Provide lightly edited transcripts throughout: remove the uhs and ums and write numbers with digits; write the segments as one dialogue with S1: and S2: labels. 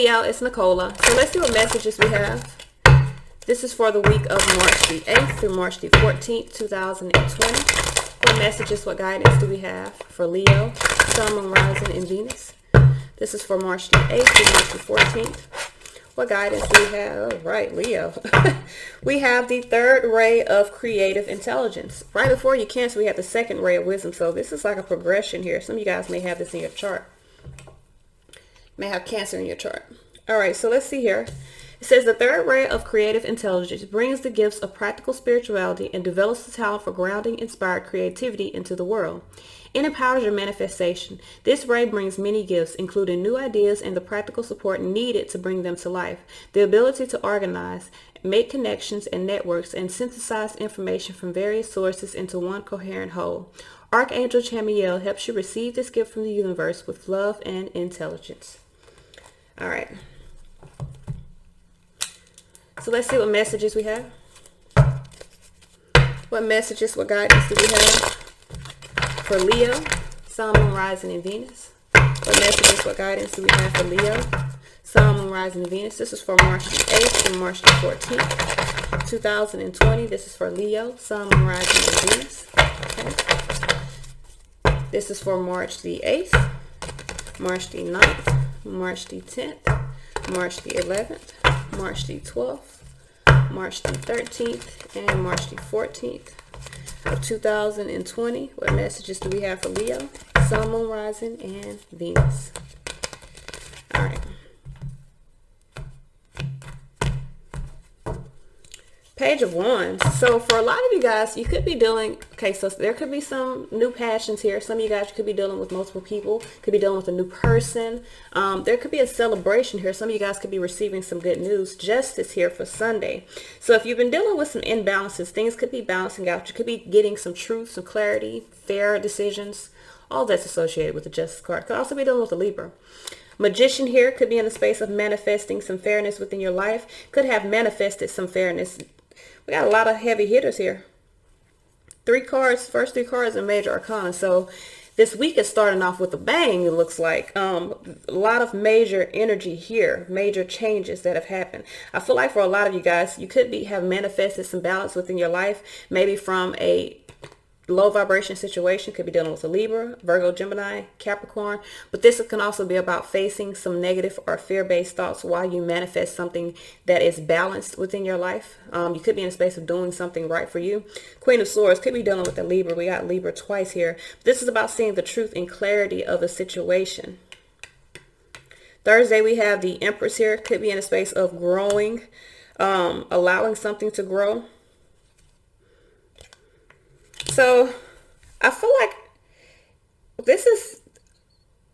S1: Yo, it's Nicola. So let's see what messages we have. This is for the week of March the 8th through March the 14th, 2020. What messages, what guidance do we have for Leo, Sun, Moon, Rising, and Venus? This is for March the 8th through March the 14th. What guidance do we have? All right, Leo. We have the third ray of creative intelligence. Right before you Cancer, we have the second ray of wisdom. So this is like a progression here. Some of you guys may have this in your chart. May have Cancer in your chart. All right, so let's see here. It says the third ray of creative intelligence brings the gifts of practical spirituality and develops the talent for grounding inspired creativity into the world. It empowers your manifestation. This ray brings many gifts, including new ideas and the practical support needed to bring them to life. The ability to organize, make connections and networks, and synthesize information from various sources into one coherent whole. Archangel Chamiel helps you receive this gift from the universe with love and intelligence. All right. So let's see what messages we have. What messages, what guidance do we have for Leo, Sun, Moon, Rising, and Venus? What messages, what guidance do we have for Leo, Sun, Moon, Rising, and Venus? This is for March the 8th and March the 14th, 2020. This is for Leo, Sun, Moon, Rising, and Venus. Okay. This is for March the 8th, March the 9th, March the 10th, March the 11th, March the 12th, March the 13th, and March the 14th of 2020. What messages do we have for Leo, Sun, Moon, Rising, and Venus? All right. Page of Wands. So for a lot of you guys, you could be dealing, okay, so there could be some new passions here. Some of you guys could be dealing with multiple people, could be dealing with a new person. There could be a celebration here. Some of you guys could be receiving some good news. Justice here for Sunday. So if you've been dealing with some imbalances, things could be balancing out. You could be getting some truth, some clarity, fair decisions. All that's associated with the Justice card. Could also be dealing with a Libra. Magician here could be in the space of manifesting some fairness within your life. Could have manifested some fairness. We got a lot of heavy hitters here. First three cards in major arcana. So this week is starting off with a bang, it looks like. A lot of major energy here, major changes that have happened. I feel like for a lot of you guys, you could have manifested some balance within your life, maybe from a low vibration situation. Could be dealing with a Libra, Virgo, Gemini, Capricorn, but this can also be about facing some negative or fear-based thoughts while you manifest something that is balanced within your life. You could be in a space of doing something right for you. Queen of Swords could be dealing with a Libra. We got Libra twice here. This is about seeing the truth and clarity of a situation. Thursday, we have the Empress here. Could be in a space of growing, allowing something to grow. So I feel like this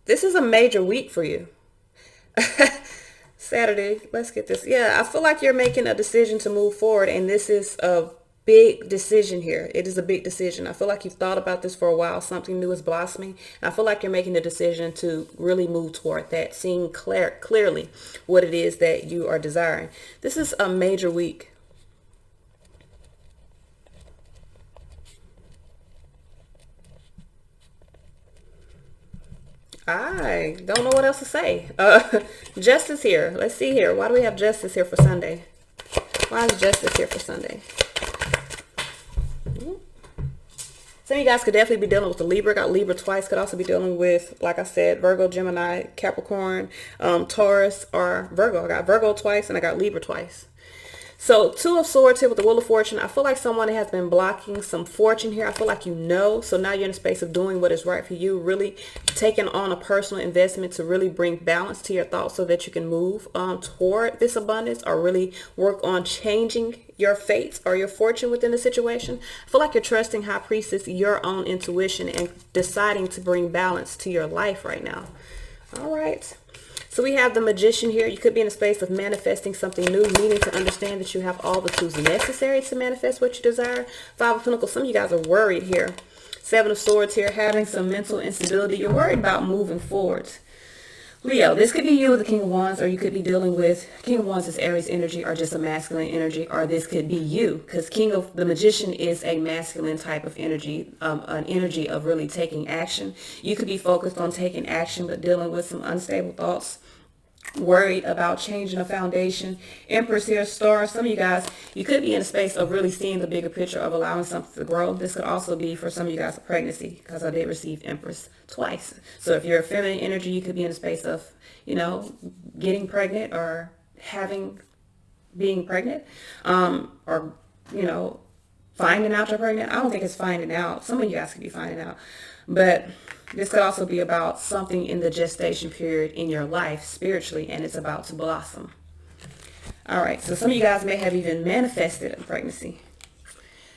S1: is a major week for you. Saturday, let's get this. Yeah, I feel like you're making a decision to move forward, and this is a big decision here. It is a big decision. I feel like you've thought about this for a while. Something new is blossoming. And I feel like you're making the decision to really move toward that, seeing clearly what it is that you are desiring. This is a major week. I don't know what else to say. Justice here. Let's see here. Why do we have justice here for Sunday? Why is justice here for Sunday? Some of you guys could definitely be dealing with the Libra. Got Libra twice. Could also be dealing with, like I said, Virgo, Gemini, Capricorn, Taurus, or Virgo. I got Virgo twice and I got Libra twice. So Two of Swords here with the Wheel of Fortune. I feel like someone has been blocking some fortune here. I feel like you know. So now you're in a space of doing what is right for you. Really taking on a personal investment to really bring balance to your thoughts so that you can move toward this abundance, or really work on changing your fate or your fortune within the situation. I feel like you're trusting, High Priestess, your own intuition and deciding to bring balance to your life right now. All right. So we have the Magician here. You could be in a space of manifesting something new, needing to understand that you have all the tools necessary to manifest what you desire. Five of Pentacles. Some of you guys are worried here. Seven of Swords here, having some mental instability. You're worried about moving forward. Leo, this could be you with the King of Wands, or you could be dealing with King of Wands is Aries energy, or just a masculine energy, or this could be you, because the Magician is a masculine type of energy, an energy of really taking action. You could be focused on taking action, but dealing with some unstable thoughts. worried about changing a foundation. Empress here, star. Some of you guys, you could be in a space of really seeing the bigger picture of allowing something to grow. This could also be for some of you guys a pregnancy, because I did receive Empress twice. So if you're a feminine energy, you could be in a space of, getting pregnant or being pregnant, or, finding out you're pregnant. I don't think it's finding out. Some of you guys could be finding out, but this could also be about something in the gestation period in your life spiritually, and it's about to blossom. All right, so some of you guys may have even manifested a pregnancy.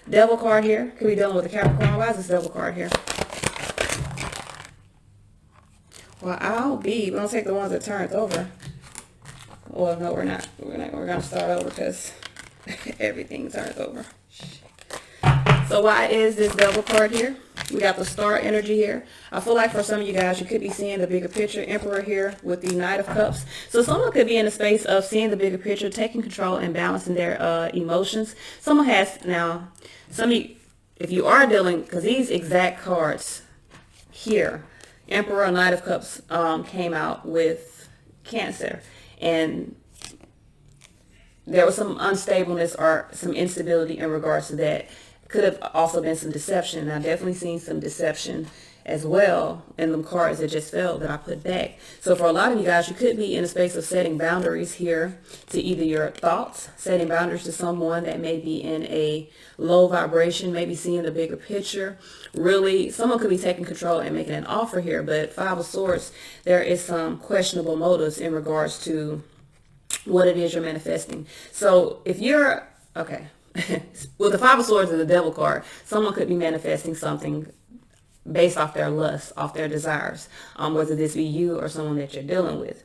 S1: Devil card here. Could be dealing with a Capricorn. Why is this devil card here? Well, we're going to take the ones that turned over. Well, no, we're not. We're going to start over because everything turns over. So why is this devil card here? We got the star energy here. I feel like for some of you guys, you could be seeing the bigger picture. Emperor here with the Knight of Cups. So someone could be in a space of seeing the bigger picture, taking control and balancing their emotions. Someone has, now, some of you, if you are dealing, because these exact cards here, Emperor, Knight of Cups, came out with Cancer. And there was some unstableness or some instability in regards to that. Could have also been some deception. I've definitely seen some deception as well in them cards that just fell that I put back. So for a lot of you guys, you could be in a space of setting boundaries here to either your thoughts, setting boundaries to someone that may be in a low vibration, maybe seeing the bigger picture. Really, someone could be taking control and making an offer here, but Five of Swords, there is some questionable motives in regards to what it is you're manifesting. So if you're, okay, well, the Five of Swords is the devil card. Someone could be manifesting something based off their lust, off their desires, whether this be you or someone that you're dealing with.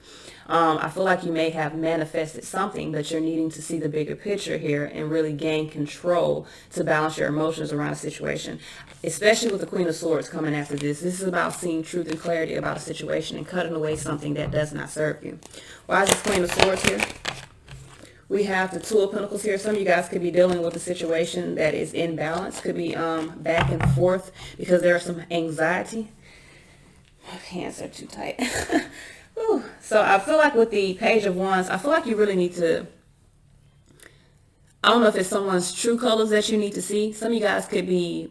S1: I feel like you may have manifested something, but you're needing to see the bigger picture here and really gain control to balance your emotions around a situation, especially with the Queen of Swords coming after this. This is about seeing truth and clarity about a situation and cutting away something that does not serve you. Why is this Queen of Swords here? We have the Two of Pentacles here. Some of you guys could be dealing with a situation that is in balance. Could be back and forth because there's some anxiety. My hands are too tight. So I feel like with the Page of Wands, I feel like you really need to, I don't know if it's someone's true colors that you need to see. Some of you guys could be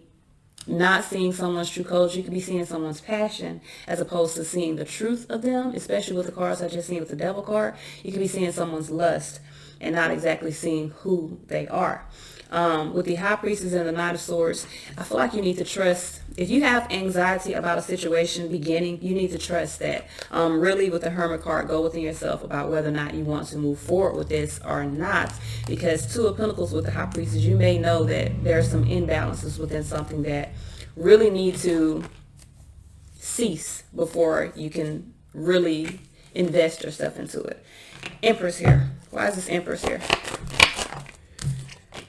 S1: not seeing someone's true colors. You could be seeing someone's passion as opposed to seeing the truth of them, especially with the cards I just seen with the Devil card. You could be seeing someone's lust and not exactly seeing who they are. With the High Priestess and the Knight of Swords, I feel like you need to trust. If you have anxiety about a situation beginning, you need to trust that. Really, with the Hermit card, go within yourself about whether or not you want to move forward with this or not. Because Two of Pentacles with the High Priestess, you may know that there are some imbalances within something that really need to cease before you can really invest yourself into it. Empress here. Why is this Empress here?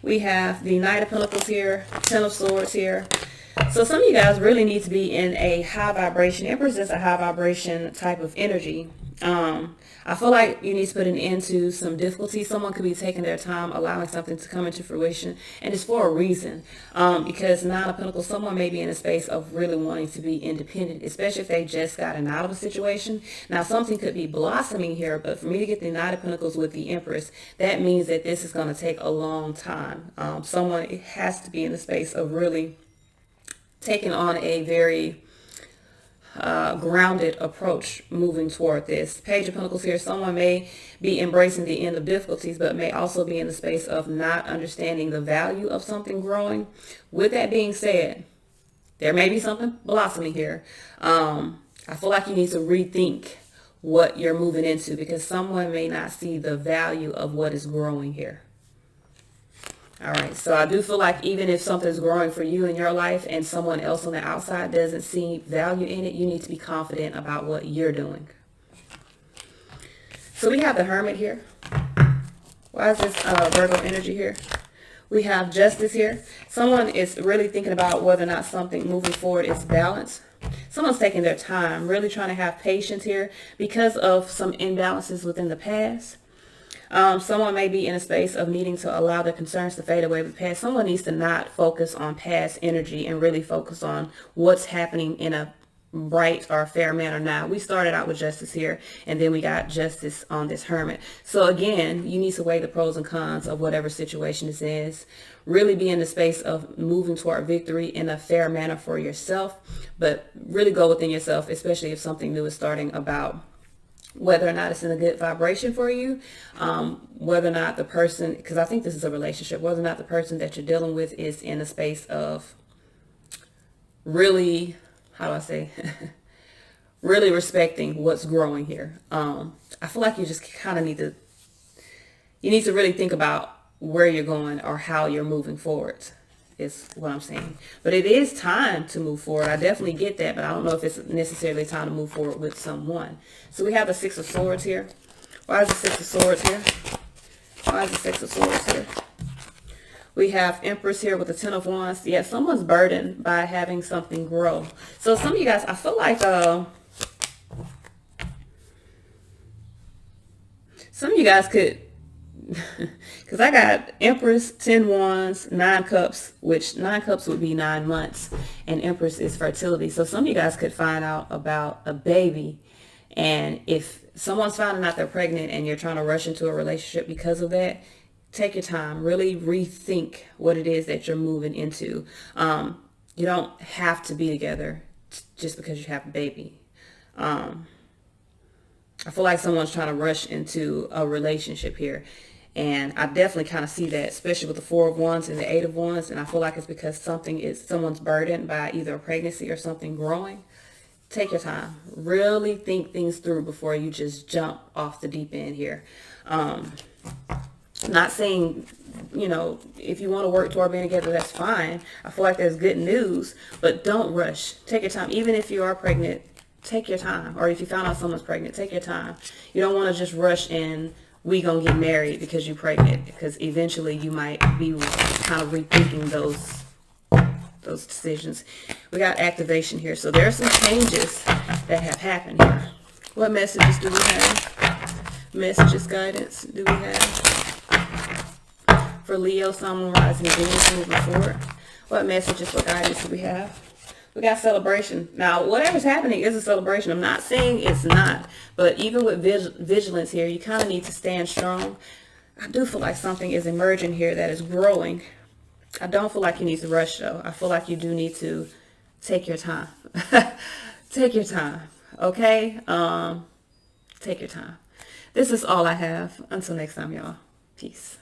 S1: We have the Knight of Pentacles here, Ten of Swords here. So some of you guys really need to be in a high vibration. Empress is a high vibration type of energy. I feel like you need to put an end to some difficulty. Someone could be taking their time, allowing something to come into fruition, and it's for a reason. Because Nine of Pentacles, someone may be in a space of really wanting to be independent, especially if they just gotten out of a situation. Now, something could be blossoming here, but for me to get the Nine of Pentacles with the Empress, that means that this is going to take a long time. Someone has to be in the space of really taking on a very grounded approach moving toward this. Page of Pentacles here, someone may be embracing the end of difficulties, but may also be in the space of not understanding the value of something growing. With that being said, there may be something blossoming here. I feel like you need to rethink what you're moving into because someone may not see the value of what is growing here. All right, so I do feel like even if something's growing for you in your life and someone else on the outside doesn't see value in it, you need to be confident about what you're doing. So we have the Hermit here. Why is this Virgo energy here? We have Justice here. Someone is really thinking about whether or not something moving forward is balanced. Someone's taking their time, really trying to have patience here because of some imbalances within the past. Someone may be in a space of needing to allow their concerns to fade away with the past. Someone needs to not focus on past energy and really focus on what's happening in a bright or fair manner. Now, we started out with justice here, and then we got justice on this hermit. So again, you need to weigh the pros and cons of whatever situation this is. Really be in the space of moving toward victory in a fair manner for yourself, but really go within yourself, especially if something new is starting, about whether or not it's in a good vibration for you, whether or not the person, because I think this is a relationship, whether or not the person that you're dealing with is in a space of really, how do I say, really respecting what's growing here. I feel like you just kind of need to really think about where you're going or how you're moving forward, is what I'm saying. But it is time to move forward. I definitely get that, but I don't know if it's necessarily time to move forward with someone. So we have the Six of Swords here. Why is the Six of Swords here? Why is the Six of Swords here? We have Empress here with the Ten of Wands. Yeah, someone's burdened by having something grow. So some of you guys, I feel like some of you guys could, because I got Empress, 10 Wands, 9 Cups, which 9 Cups would be 9 months, and Empress is fertility. So some of you guys could find out about a baby, and if someone's finding out they're pregnant and you're trying to rush into a relationship because of that, take your time. Really rethink what it is that you're moving into. You don't have to be together just because you have a baby. I feel like someone's trying to rush into a relationship here. And I definitely kind of see that, especially with the Four of Wands and the Eight of Wands. And I feel like it's because someone's burdened by either a pregnancy or something growing. Take your time. Really think things through before you just jump off the deep end here. Not saying, if you want to work toward being together, that's fine. I feel like there's good news, but don't rush. Take your time. Even if you are pregnant, take your time. Or if you found out someone's pregnant, take your time. You don't want to just rush in, we gonna get married because you're pregnant, because eventually you might be kind of rethinking those decisions. We got activation here. So there are some changes that have happened here. What messages do we have? Messages, guidance do we have for Leo, Sun, Moon, Rising, and Venus moving forward? What messages for guidance do we have? We got celebration. Now, whatever's happening is a celebration. I'm not saying it's not, but even with vigilance here, you kind of need to stand strong. I do feel like something is emerging here that is growing. I don't feel like you need to rush, though. I feel like you do need to take your time. Take your time, okay? Take your time. This is all I have. Until next time, y'all. Peace.